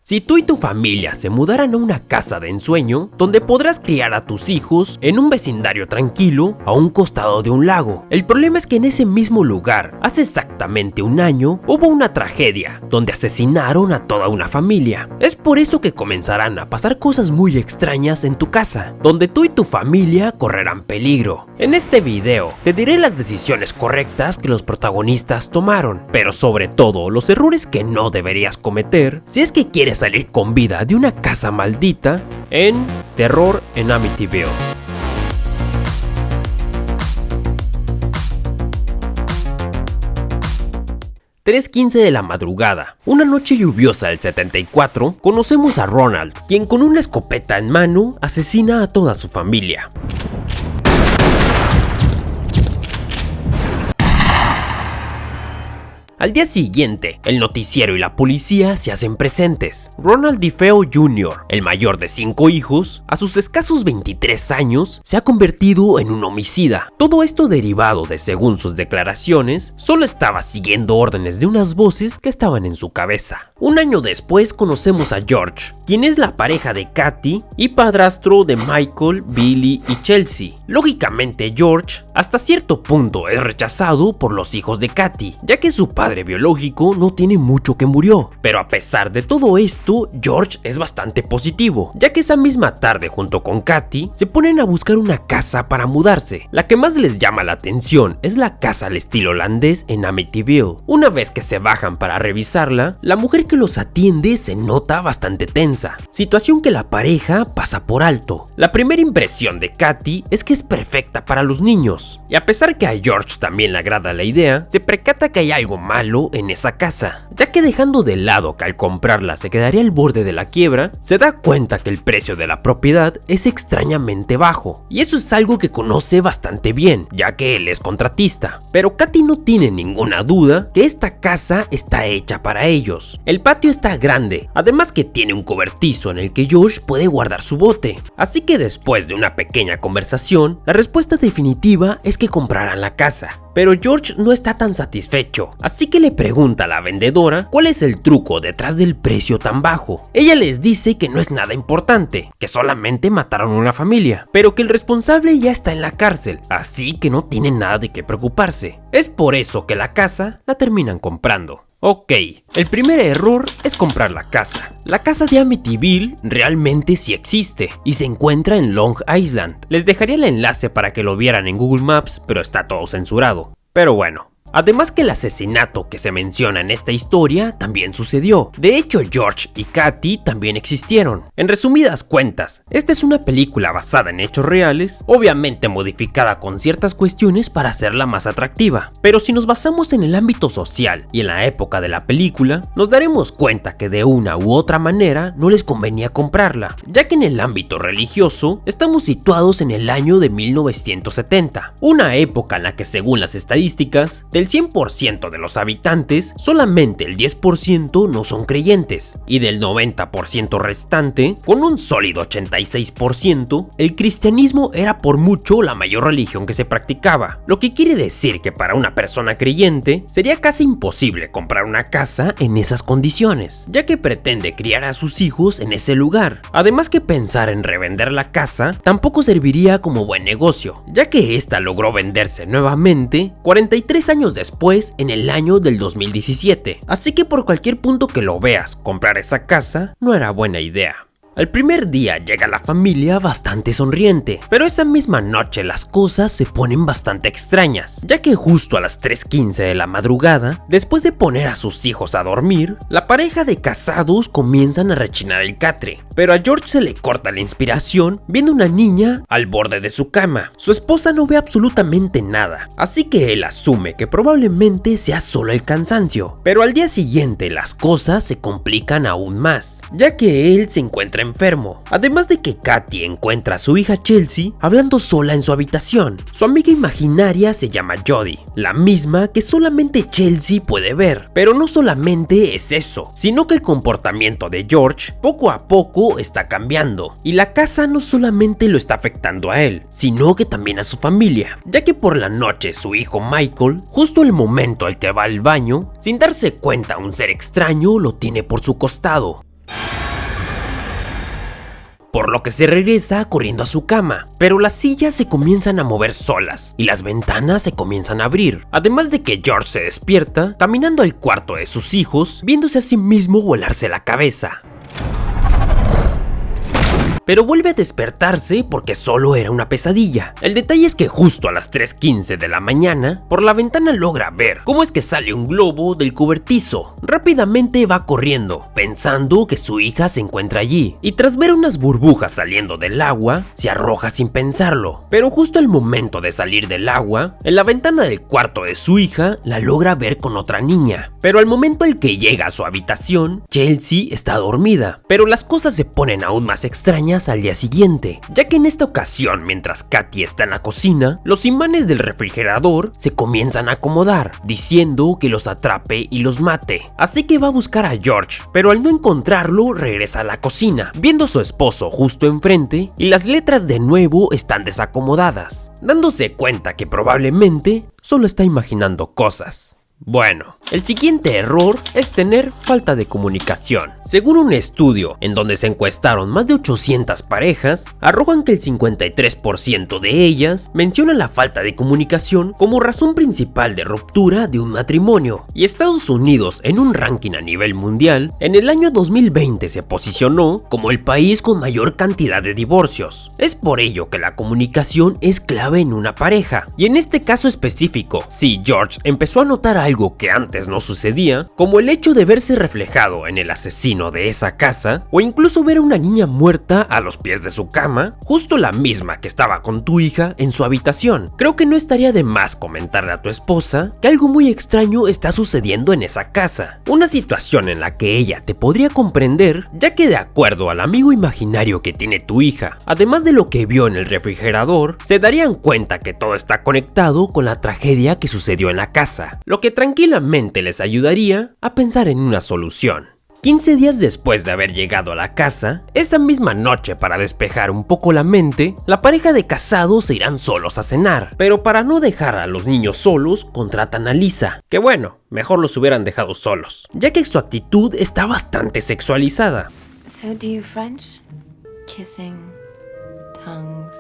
Si tú y tu familia se mudaran a una casa de ensueño, donde podrás criar a tus hijos en un vecindario tranquilo a un costado de un lago. El problema es que en ese mismo lugar, hace exactamente un año, hubo una tragedia, donde asesinaron a toda una familia. Es por eso que comenzarán a pasar cosas muy extrañas en tu casa, donde tú y tu familia correrán peligro. En este video, te diré las decisiones correctas que los protagonistas tomaron, pero sobre todo los errores que no deberías cometer si es que quieres salir con vida de una casa maldita en Terror en Amityville. (3:15 de la madrugada, una noche lluviosa del 74, conocemos a Ronald, quien con una escopeta en mano asesina a toda su familia. Al día siguiente, el noticiero y la policía se hacen presentes. Ronald DeFeo Jr., el mayor de 5 hijos, a sus escasos 23 años, se ha convertido en un homicida. Todo esto derivado de, según sus declaraciones, solo estaba siguiendo órdenes de unas voces que estaban en su cabeza. Un año después conocemos a George, quien es la pareja de Kathy y padrastro de Michael, Billy y Chelsea. Lógicamente, George, hasta cierto punto, es rechazado por los hijos de Kathy, ya que su padre biológico no tiene mucho que murió. Pero a pesar de todo esto, George es bastante positivo, ya que esa misma tarde junto con Kathy se ponen a buscar una casa para mudarse. La que más les llama la atención es la casa al estilo holandés en Amityville. Una vez que se bajan para revisarla, la mujer que los atiende se nota bastante tensa, situación que la pareja pasa por alto. La primera impresión de Kathy es que es perfecta para los niños, y a pesar que a George también le agrada la idea, se percata que hay algo malo en esa casa, ya que dejando de lado que al comprarla se quedaría al borde de la quiebra, se da cuenta que el precio de la propiedad es extrañamente bajo, y eso es algo que conoce bastante bien, ya que él es contratista. Pero Kathy no tiene ninguna duda que esta casa está hecha para ellos. El patio está grande, además que tiene un cobertizo en el que Josh puede guardar su bote, así que después de una pequeña conversación, la respuesta definitiva es que comprarán la casa. Pero George no está tan satisfecho, así que le pregunta a la vendedora cuál es el truco detrás del precio tan bajo. Ella les dice que no es nada importante, que solamente mataron a una familia, pero que el responsable ya está en la cárcel, así que no tienen nada de qué preocuparse. Es por eso que la casa la terminan comprando. Ok, el primer error es comprar la casa. La casa de Amityville realmente sí existe y se encuentra en Long Island. Les dejaría el enlace para que lo vieran en Google Maps, pero está todo censurado. Pero bueno. Además que el asesinato que se menciona en esta historia también sucedió. De hecho, George y Kathy también existieron. En resumidas cuentas, esta es una película basada en hechos reales, obviamente modificada con ciertas cuestiones para hacerla más atractiva. Pero si nos basamos en el ámbito social y en la época de la película, nos daremos cuenta que de una u otra manera no les convenía comprarla, ya que en el ámbito religioso estamos situados en el año de 1970, una época en la que, según las estadísticas, del 100% de los habitantes, solamente el 10% no son creyentes, y del 90% restante, con un sólido 86%, el cristianismo era por mucho la mayor religión que se practicaba, lo que quiere decir que para una persona creyente sería casi imposible comprar una casa en esas condiciones, ya que pretende criar a sus hijos en ese lugar. Además que pensar en revender la casa tampoco serviría como buen negocio, ya que esta logró venderse nuevamente 43 años después, en el año del 2017. Así que por cualquier punto que lo veas, comprar esa casa no era buena idea. Al primer día llega la familia bastante sonriente, pero esa misma noche las cosas se ponen bastante extrañas, ya que justo a las 3:15 de la madrugada, después de poner a sus hijos a dormir, la pareja de casados comienzan a rechinar el catre, pero a George se le corta la inspiración viendo una niña al borde de su cama. Su esposa no ve absolutamente nada, así que él asume que probablemente sea solo el cansancio, pero al día siguiente las cosas se complican aún más, ya que él se encuentra enfermo. Además de que Kathy encuentra a su hija Chelsea hablando sola en su habitación. Su amiga imaginaria se llama Jody, la misma que solamente Chelsea puede ver. Pero no solamente es eso, sino que el comportamiento de George poco a poco está cambiando, y la casa no solamente lo está afectando a él, sino que también a su familia, ya que por la noche su hijo Michael, justo el momento al que va al baño, sin darse cuenta un ser extraño lo tiene por su costado. por lo que se regresa corriendo a su cama, pero las sillas se comienzan a mover solas y las ventanas se comienzan a abrir, además de que George se despierta caminando al cuarto de sus hijos, viéndose a sí mismo volarse la cabeza. Pero vuelve a despertarse porque solo era una pesadilla. El detalle es que justo a las 3:15 de la mañana, por la ventana logra ver cómo es que sale un globo del cobertizo. Rápidamente va corriendo, pensando que su hija se encuentra allí, y tras ver unas burbujas saliendo del agua, se arroja sin pensarlo. Pero justo al momento de salir del agua, en la ventana del cuarto de su hija, la logra ver con otra niña. Pero al momento en que llega a su habitación, Chelsea está dormida. Pero las cosas se ponen aún más extrañas al día siguiente, ya que en esta ocasión, mientras Katy está en la cocina, los imanes del refrigerador se comienzan a acomodar, diciendo que los atrape y los mate. Así que va a buscar a George, pero al no encontrarlo regresa a la cocina, viendo a su esposo justo enfrente y las letras de nuevo están desacomodadas, dándose cuenta que probablemente solo está imaginando cosas. Bueno, el siguiente error es tener falta de comunicación. Según un estudio en donde se encuestaron más de 800 parejas, arrojan que el 53% de ellas mencionan la falta de comunicación como razón principal de ruptura de un matrimonio. Y Estados Unidos, en un ranking a nivel mundial, en el año 2020 se posicionó como el país con mayor cantidad de divorcios. Es por ello que la comunicación es clave en una pareja. Y en este caso específico, si George empezó a notar algo que antes no sucedía, como el hecho de verse reflejado en el asesino de esa casa, o incluso ver a una niña muerta a los pies de su cama, justo la misma que estaba con tu hija en su habitación. Creo que no estaría de más comentarle a tu esposa que algo muy extraño está sucediendo en esa casa, una situación en la que ella te podría comprender, ya que de acuerdo al amigo imaginario que tiene tu hija, además de lo que vio en el refrigerador, se darían cuenta que todo está conectado con la tragedia que sucedió en la casa, lo que tranquilamente les ayudaría a pensar en una solución. 15 días después de haber llegado a la casa, esa misma noche para despejar un poco la mente, la pareja de casados se irán solos a cenar, pero para no dejar a los niños solos, contratan a Lisa, que bueno, mejor los hubieran dejado solos, ya que su actitud está bastante sexualizada. So do you French? Kissing, tongues.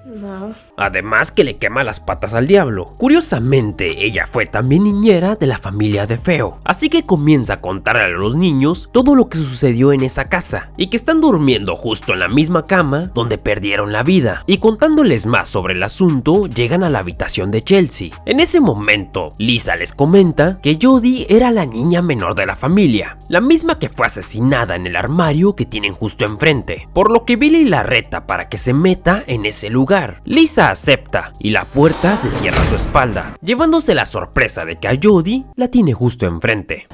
No. Además que le quema las patas al diablo. Curiosamente, ella fue también niñera de la familia de Feo, así que comienza a contarle a los niños todo lo que sucedió en esa casa, y que están durmiendo justo en la misma cama donde perdieron la vida, y contándoles más sobre el asunto, llegan a la habitación de Chelsea. En ese momento, Lisa les comenta que Jodie era la niña menor de la familia, la misma que fue asesinada en el armario que tienen justo enfrente, por lo que Billy la reta para que se meta en ese lugar. Lisa acepta y la puerta se cierra a su espalda, llevándose la sorpresa de que a Jodie la tiene justo enfrente.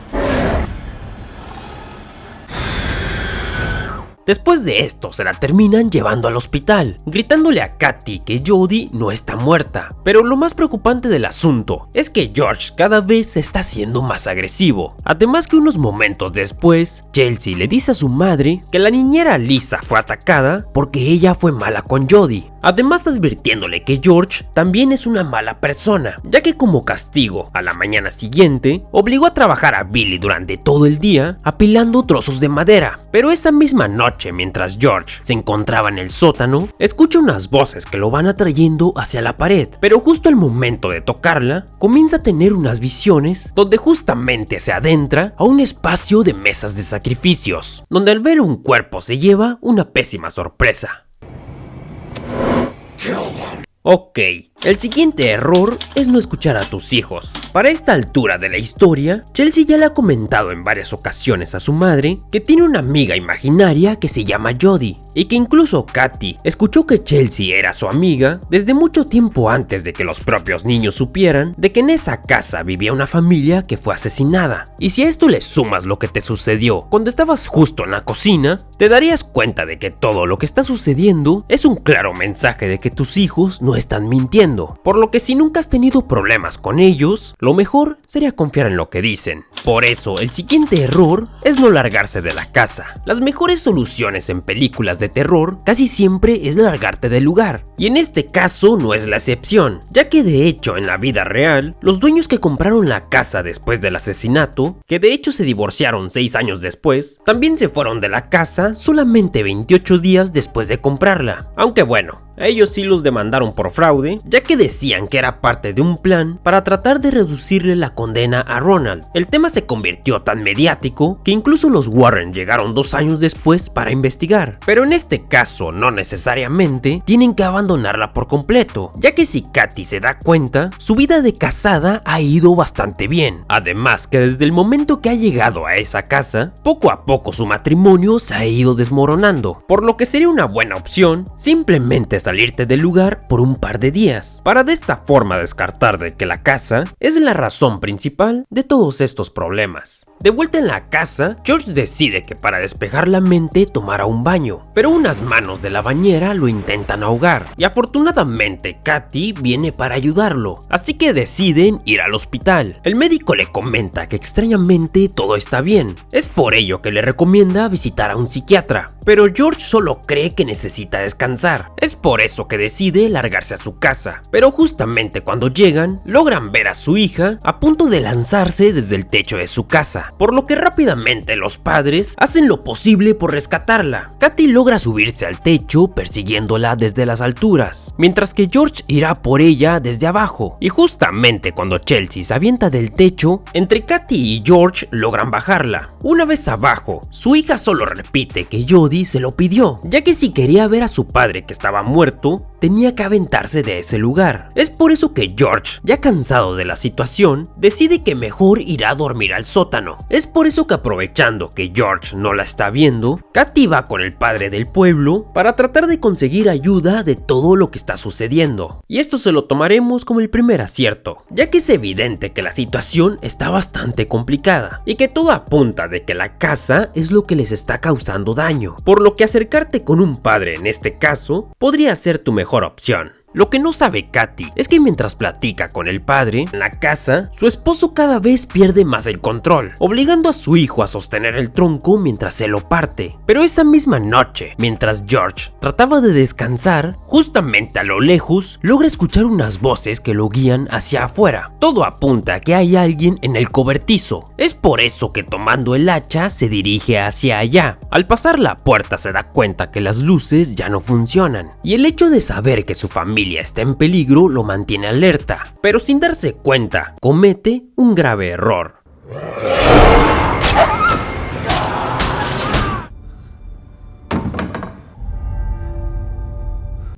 Después de esto se la terminan llevando al hospital, gritándole a Katy que Jodie no está muerta. Pero lo más preocupante del asunto es que George cada vez se está haciendo más agresivo. Además que unos momentos después, Chelsea le dice a su madre que la niñera Lisa fue atacada porque ella fue mala con Jodie. Además advirtiéndole que George también es una mala persona, ya que como castigo, a la mañana siguiente, obligó a trabajar a Billy durante todo el día apilando trozos de madera. Pero esa misma noche, mientras George se encontraba en el sótano, escucha unas voces que lo van atrayendo hacia la pared, pero justo al momento de tocarla, comienza a tener unas visiones donde justamente se adentra a un espacio de mesas de sacrificios, donde al ver un cuerpo se lleva una pésima sorpresa. Ok, el siguiente error es no escuchar a tus hijos. Para esta altura de la historia, Chelsea ya le ha comentado en varias ocasiones a su madre que tiene una amiga imaginaria que se llama Jodie, y que incluso Katy escuchó que Chelsea era su amiga desde mucho tiempo antes de que los propios niños supieran de que en esa casa vivía una familia que fue asesinada. Y si a esto le sumas lo que te sucedió cuando estabas justo en la cocina, te darías cuenta de que todo lo que está sucediendo es un claro mensaje de que tus hijos no están mintiendo. diciendo, por lo que si nunca has tenido problemas con ellos, lo mejor sería confiar en lo que dicen. Por eso, el siguiente error es no largarse de la casa. Las mejores soluciones en películas de terror casi siempre es largarte del lugar, y en este caso no es la excepción, ya que de hecho en la vida real, los dueños que compraron la casa después del asesinato, que de hecho se divorciaron 6 años después, también se fueron de la casa solamente 28 días después de comprarla. Aunque bueno, a ellos sí los demandaron por fraude, ya que decían que era parte de un plan para tratar de reducirle la condena a Ronald. El tema se convirtió tan mediático que incluso los Warren llegaron 2 años después para investigar. Pero en este caso no necesariamente tienen que abandonarla por completo, ya que si Katy se da cuenta, su vida de casada ha ido bastante bien. Además que desde el momento que ha llegado a esa casa, poco a poco su matrimonio se ha ido desmoronando, por lo que sería una buena opción simplemente salirte del lugar por un par de días, para de esta forma descartar de que la casa es la razón principal de todos estos problemas. De vuelta en la casa, George decide que para despejar la mente tomará un baño, pero unas manos de la bañera lo intentan ahogar, y afortunadamente Katy viene para ayudarlo, así que deciden ir al hospital. El médico le comenta que extrañamente todo está bien, es por ello que le recomienda visitar a un psiquiatra, pero George solo cree que necesita descansar. Es por eso que decide largarse a su casa, pero justamente cuando llegan, logran ver a su hija a punto de lanzarse desde el techo de su casa, por lo que rápidamente los padres hacen lo posible por rescatarla. Katy logra subirse al techo persiguiéndola desde las alturas, mientras que George irá por ella desde abajo, y justamente cuando Chelsea se avienta del techo, entre Katy y George logran bajarla. Una vez abajo, su hija solo repite que Jodie se lo pidió, ya que si quería ver a su padre que estaba muerto, tenía que aventarse de ese lugar. Es por eso que George, ya cansado de la situación, decide que mejor irá a dormir al sótano. Es por eso que aprovechando que George no la está viendo, Katy va con el padre del pueblo para tratar de conseguir ayuda de todo lo que está sucediendo. Y esto se lo tomaremos como el primer acierto, ya que es evidente que la situación está bastante complicada y que todo apunta de que la casa es lo que les está causando daño, por lo que acercarte con un padre en este caso podría ser tu mejor opción. Lo que no sabe Katy es que mientras platica con el padre en la casa, su esposo cada vez pierde más el control, obligando a su hijo a sostener el tronco mientras se lo parte. Pero esa misma noche, mientras George trataba de descansar, justamente a lo lejos logra escuchar unas voces que lo guían hacia afuera. Todo apunta a que hay alguien en el cobertizo. Es por eso que tomando el hacha se dirige hacia allá. Al pasar la puerta se da cuenta que las luces ya no funcionan, y el hecho de saber que su familia está en peligro lo mantiene alerta, pero sin darse cuenta, comete un grave error.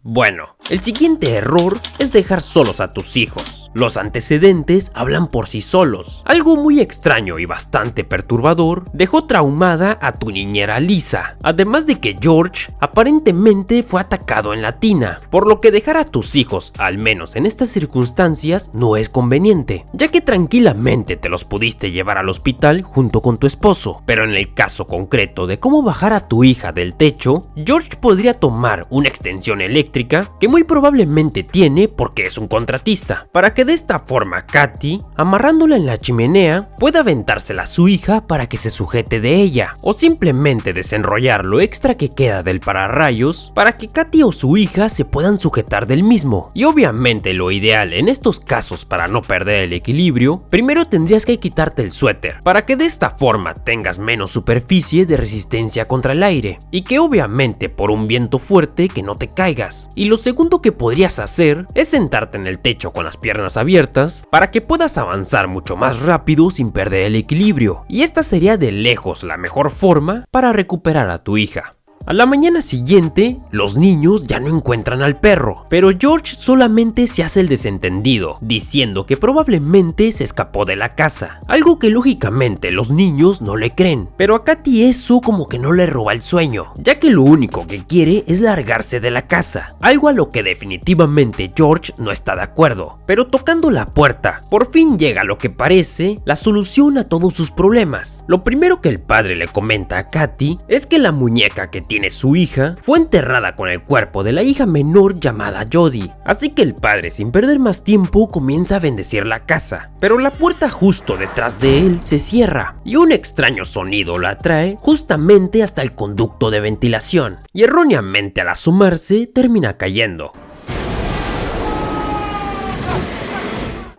Bueno, el siguiente error es dejar solos a tus hijos. Los antecedentes hablan por sí solos. Algo muy extraño y bastante perturbador dejó traumada a tu niñera Lisa, además de que George aparentemente fue atacado en la tina, por lo que dejar a tus hijos, al menos en estas circunstancias, no es conveniente, ya que tranquilamente te los pudiste llevar al hospital junto con tu esposo. Pero en el caso concreto de cómo bajar a tu hija del techo, George podría tomar una extensión eléctrica que muy probablemente tiene porque es un contratista, para que de esta forma Katy, amarrándola en la chimenea, pueda aventársela a su hija para que se sujete de ella, o simplemente desenrollar lo extra que queda del pararrayos para que Katy o su hija se puedan sujetar del mismo. Y obviamente lo ideal en estos casos para no perder el equilibrio, primero tendrías que quitarte el suéter, para que de esta forma tengas menos superficie de resistencia contra el aire, y que obviamente por un viento fuerte que no te caigas. Y lo segundo que podrías hacer es sentarte en el techo con las piernas abiertas para que puedas avanzar mucho más rápido sin perder el equilibrio, y esta sería de lejos la mejor forma para recuperar a tu hija. A la mañana siguiente, los niños ya no encuentran al perro, pero George solamente se hace el desentendido, diciendo que probablemente se escapó de la casa, algo que lógicamente los niños no le creen, pero a Katy eso como que no le roba el sueño, ya que lo único que quiere es largarse de la casa, algo a lo que definitivamente George no está de acuerdo. Pero tocando la puerta, por fin llega lo que parece la solución a todos sus problemas. Lo primero que el padre le comenta a Katy es que la muñeca que tiene su hija fue enterrada con el cuerpo de la hija menor llamada Jody. Así que el padre, sin perder más tiempo, comienza a bendecir la casa, pero la puerta justo detrás de él se cierra y un extraño sonido la atrae justamente hasta el conducto de ventilación y erróneamente al asomarse termina cayendo.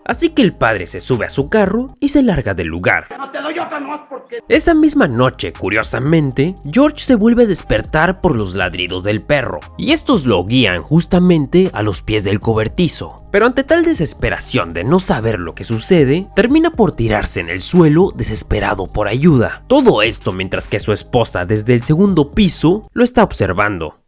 Así que el padre se sube a su carro y se larga del lugar. Esa misma noche, curiosamente, George se vuelve a despertar por los ladridos del perro, y estos lo guían justamente a los pies del cobertizo. Pero ante tal desesperación de no saber lo que sucede, termina por tirarse en el suelo desesperado por ayuda. Todo esto mientras que su esposa desde el segundo piso lo está observando.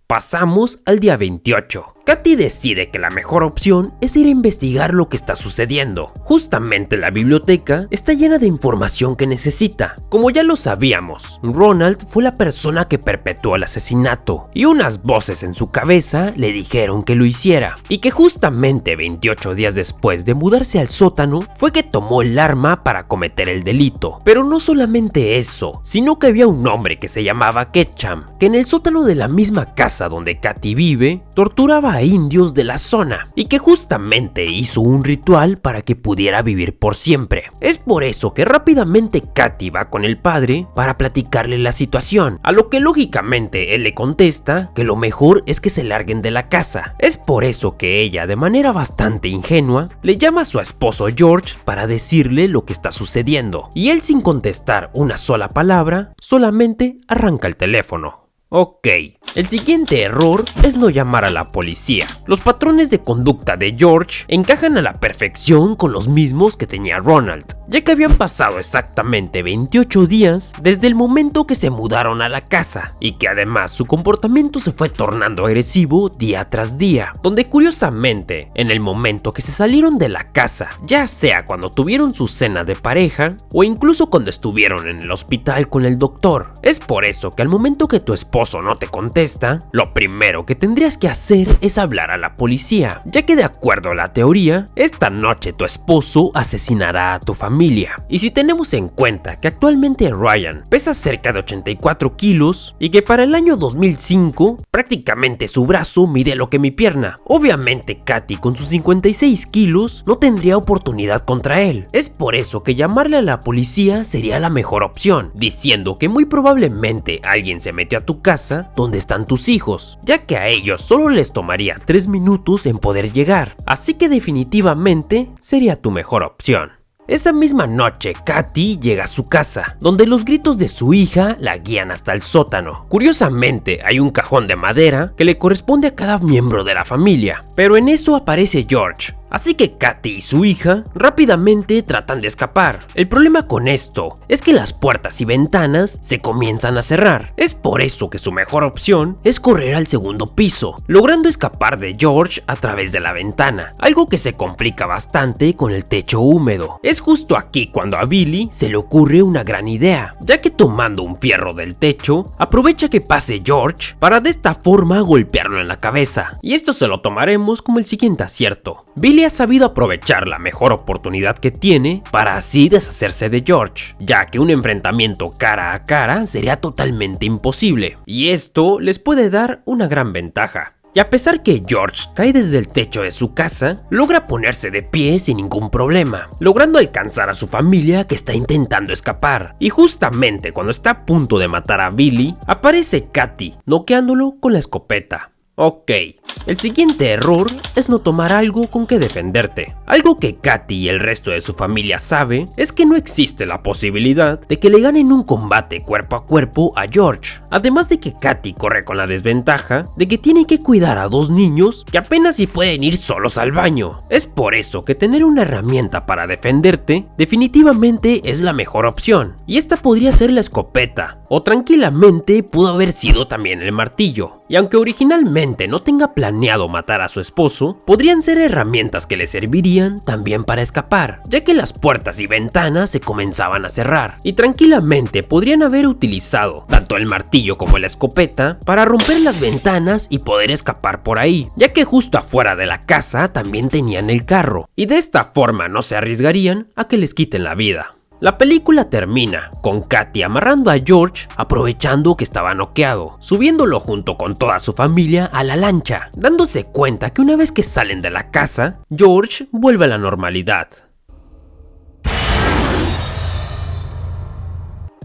Pasamos al día 28. Katy decide que la mejor opción es ir a investigar lo que está sucediendo. Justamente la biblioteca está llena de información que necesita. Como ya lo sabíamos, Ronald fue la persona que perpetuó el asesinato y unas voces en su cabeza le dijeron que lo hiciera y que justamente 28 días después de mudarse al sótano fue que tomó el arma para cometer el delito. Pero no solamente eso, sino que había un hombre que se llamaba Ketchum, que en el sótano de la misma casa donde Katy vive, torturaba a indios de la zona y que justamente hizo un ritual para que pudiera vivir por siempre. Es por eso que rápidamente Katy va con el padre para platicarle la situación, a lo que lógicamente él le contesta que lo mejor es que se larguen de la casa. Es por eso que ella, de manera bastante ingenua, le llama a su esposo George para decirle lo que está sucediendo, y él, sin contestar una sola palabra, solamente arranca el teléfono. Ok, el siguiente error es no llamar a la policía. Los patrones de conducta de George encajan a la perfección con los mismos que tenía Ronald, ya que habían pasado exactamente 28 días desde el momento que se mudaron a la casa, y que además su comportamiento se fue tornando agresivo día tras día, donde curiosamente, en el momento que se salieron de la casa, ya sea cuando tuvieron su cena de pareja, o incluso cuando estuvieron en el hospital con el doctor. Es por eso que al momento que tu esposo no te contesta, lo primero que tendrías que hacer es hablar a la policía, ya que de acuerdo a la teoría, esta noche tu esposo asesinará a tu familia. Y si tenemos en cuenta que actualmente Ryan pesa cerca de 84 kilos y que para el año 2005 prácticamente su brazo mide lo que mi pierna, obviamente Katy con sus 56 kilos no tendría oportunidad contra él. Es por eso que llamarle a la policía sería la mejor opción, diciendo que muy probablemente alguien se metió a tu casa donde están tus hijos, ya que a ellos solo les tomaría 3 minutos en poder llegar, así que definitivamente sería tu mejor opción. Esa misma noche, Katy llega a su casa, donde los gritos de su hija la guían hasta el sótano. Curiosamente, hay un cajón de madera que le corresponde a cada miembro de la familia, pero en eso aparece George. Así que Katy y su hija rápidamente tratan de escapar. El problema con esto es que las puertas y ventanas se comienzan a cerrar. Es por eso que su mejor opción es correr al segundo piso, logrando escapar de George a través de la ventana, algo que se complica bastante con el techo húmedo. Es justo aquí cuando a Billy se le ocurre una gran idea, ya que tomando un fierro del techo, aprovecha que pase George para de esta forma golpearlo en la cabeza. Y esto se lo tomaremos como el siguiente acierto. Billy ha sabido aprovechar la mejor oportunidad que tiene para así deshacerse de George, ya que un enfrentamiento cara a cara sería totalmente imposible, y esto les puede dar una gran ventaja. Y a pesar que George cae desde el techo de su casa, logra ponerse de pie sin ningún problema, logrando alcanzar a su familia que está intentando escapar. Y justamente cuando está a punto de matar a Billy, aparece Katy, noqueándolo con la escopeta. Ok, el siguiente error es no tomar algo con que defenderte. Algo que Katy y el resto de su familia sabe es que no existe la posibilidad de que le ganen un combate cuerpo a cuerpo a George. Además de que Katy corre con la desventaja de que tiene que cuidar a 2 niños que apenas si pueden ir solos al baño. Es por eso que tener una herramienta para defenderte definitivamente es la mejor opción. Y esta podría ser la escopeta, o tranquilamente pudo haber sido también el martillo. Y aunque originalmente no tenga planeado matar a su esposo, podrían ser herramientas que le servirían también para escapar, ya que las puertas y ventanas se comenzaban a cerrar, y tranquilamente podrían haber utilizado tanto el martillo como la escopeta para romper las ventanas y poder escapar por ahí, ya que justo afuera de la casa también tenían el carro, y de esta forma no se arriesgarían a que les quiten la vida. La película termina con Katy amarrando a George, aprovechando que estaba noqueado, subiéndolo junto con toda su familia a la lancha, dándose cuenta que una vez que salen de la casa, George vuelve a la normalidad.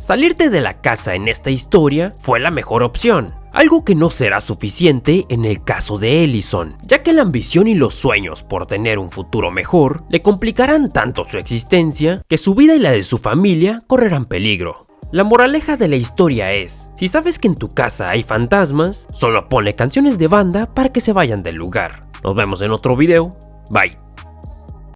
Salirte de la casa en esta historia fue la mejor opción, algo que no será suficiente en el caso de Ellison, ya que la ambición y los sueños por tener un futuro mejor le complicarán tanto su existencia que su vida y la de su familia correrán peligro. La moraleja de la historia es, si sabes que en tu casa hay fantasmas, solo ponle canciones de banda para que se vayan del lugar. Nos vemos en otro video, bye.